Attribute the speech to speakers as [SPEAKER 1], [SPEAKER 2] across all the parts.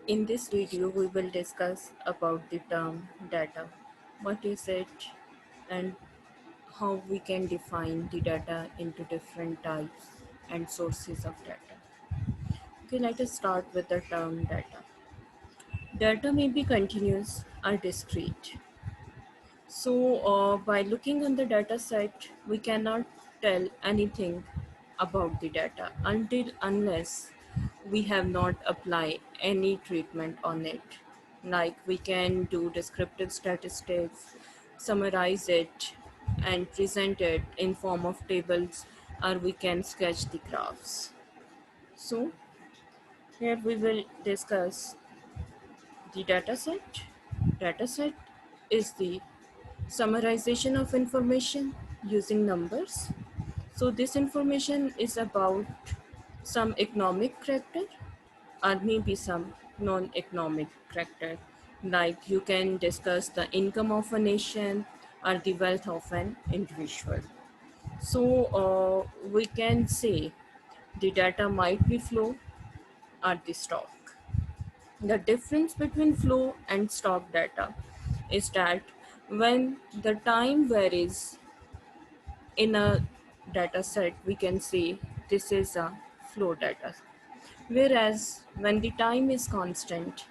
[SPEAKER 1] In this video, we will discuss about the term data. What is it and how we can define the data into different types and sources of data. Okay, let us start with the term data. Data may be continuous or discrete. So, by looking on the data set, we cannot tell anything about the data unless we have not applied any treatment on it. Like we can do descriptive statistics, summarize it, and present it in form of tables, or we can sketch the graphs. So, here we will discuss the dataset. Dataset is the summarization of information using numbers. So this information is about some economic character or maybe some non-economic character. Like you can discuss the income of a nation or the wealth of an individual. So we can say the data might be flow or the stock. The difference between flow and stock data is that when the time varies in a data set, we can say this is a flow data. Whereas when the time is constant,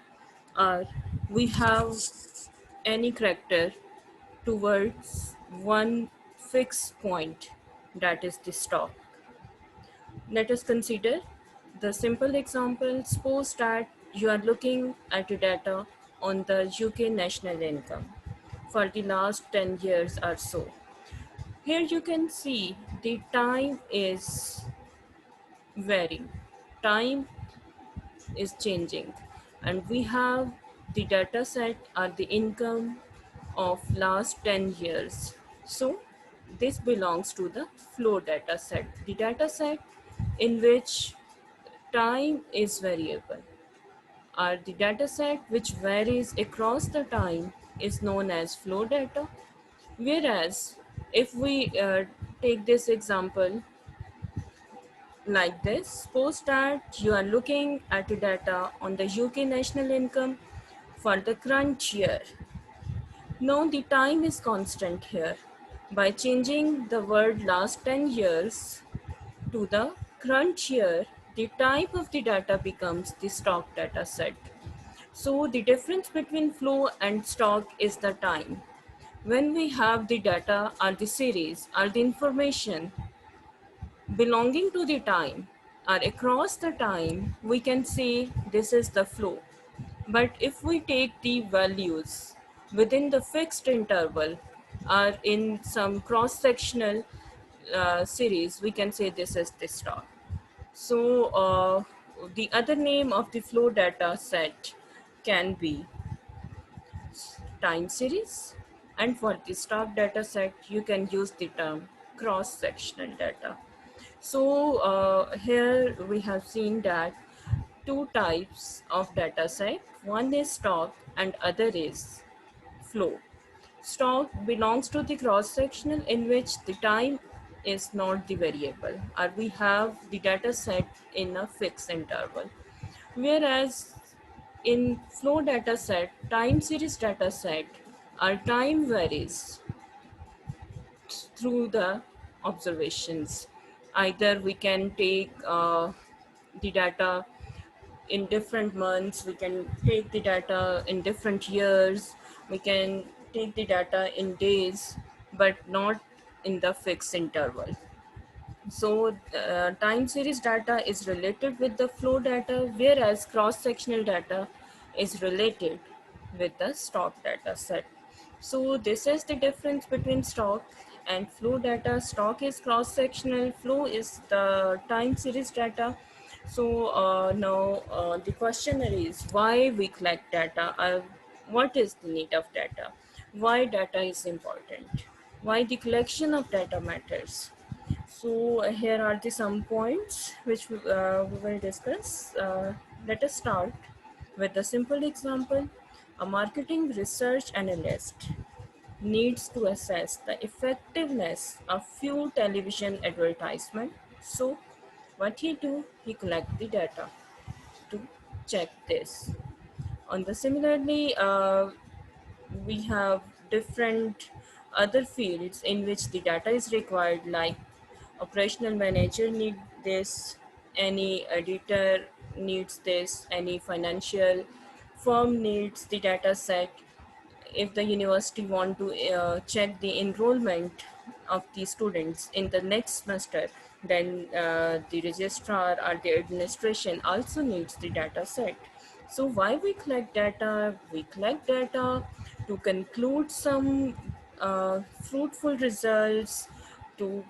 [SPEAKER 1] or we have any character towards one fixed point, that is the stock. Let us consider the simple example. Suppose that you are looking at the data on the UK national income for the last 10 years or so. Here you can see the time is varying, time is changing, and we have the data set or the income of last 10 years. So this belongs to the flow data set, the data set in which time is variable, or the data set which varies across the time is known as flow data. Whereas if we take this example like this, suppose that you are looking at the data on the UK national income for the current year. Now the time is constant here. By changing the word last 10 years to the current year, the type of the data becomes the stock data set. So the difference between flow and stock is the time. When we have the data or the series or the information belonging to the time or across the time, we can say this is the flow. But if we take the values within the fixed interval or in some cross-sectional series, we can say this is the stock. So the other name of the flow data set can be time series, and for the stock data set you can use the term cross-sectional data. So here we have seen that two types of data set, one is stock and other is flow. Stock belongs to the cross-sectional in which the time is not the variable, or we have the data set in a fixed interval. Whereas in flow data set, time series data set, our time varies through the observations. Either we can take the data in different months, we can take the data in different years, we can take the data in days, but not in the fixed interval. So time series data is related with the flow data, whereas cross-sectional data is related with the stock data set. So this is the difference between stock and flow data. Stock is cross-sectional, flow is the time series data. So now the question is why we collect data, what is the need of data, why data is important, why the collection of data matters. So here are the some points which we will discuss. Let us start with a simple example. A marketing research analyst needs to assess the effectiveness of few television advertisement. So what he do? He collect the data to check this. On the similarly, we have different other fields in which the data is required, like operational manager need this, any editor needs this, any financial firm needs the data set. If the university want to check the enrollment of the students in the next semester, then the registrar or the administration also needs the data set. So why we collect data? We collect data to conclude some fruitful results, to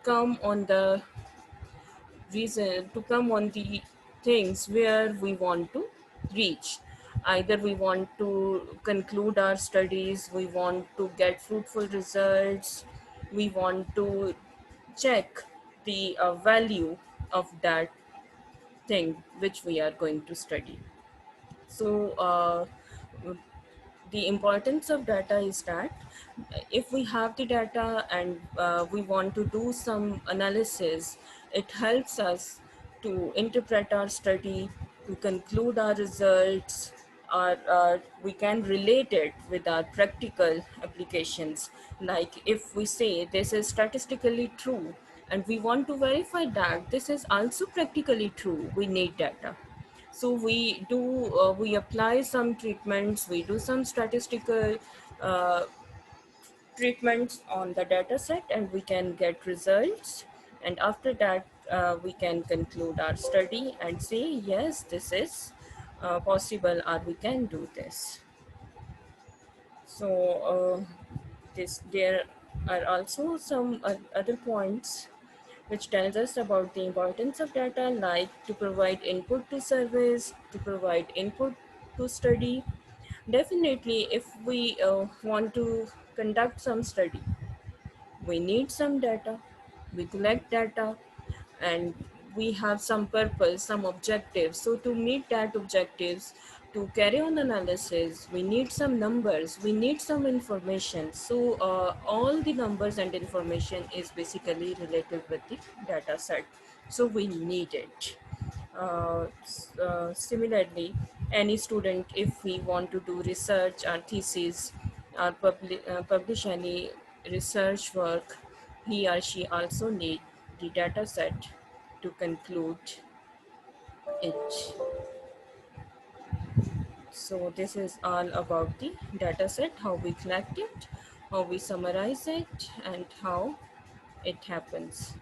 [SPEAKER 1] come on the reason, to come on the things where we want to reach. Either we want to conclude our studies, we want to get fruitful results, we want to check the value of that thing which we are going to study. So the importance of data is that if we have the data and we want to do some analysis, it helps us to interpret our study, to conclude our results, or we can relate it with our practical applications. Like if we say this is statistically true and we want to verify that this is also practically true, we need data. So we apply some treatments, we do some statistical uh, treatments on the data set, and we can get results. And after that, we can conclude our study and say, yes, this is possible, or we can do this. So there are also some other points which tells us about the importance of data, like to provide input to surveys, to provide input to study. Definitely, if we want to conduct some study, we need some data, we collect data, and we have some purpose, some objectives. So to meet that objectives, to carry on analysis, we need some numbers, we need some information. So all the numbers and information is basically related with the data set. So we need it. Similarly, any student, if we want to do research or thesis or publish any research work, he or she also need the data set to conclude it. So this is all about the data set, how we collect it, how we summarize it, and how it happens.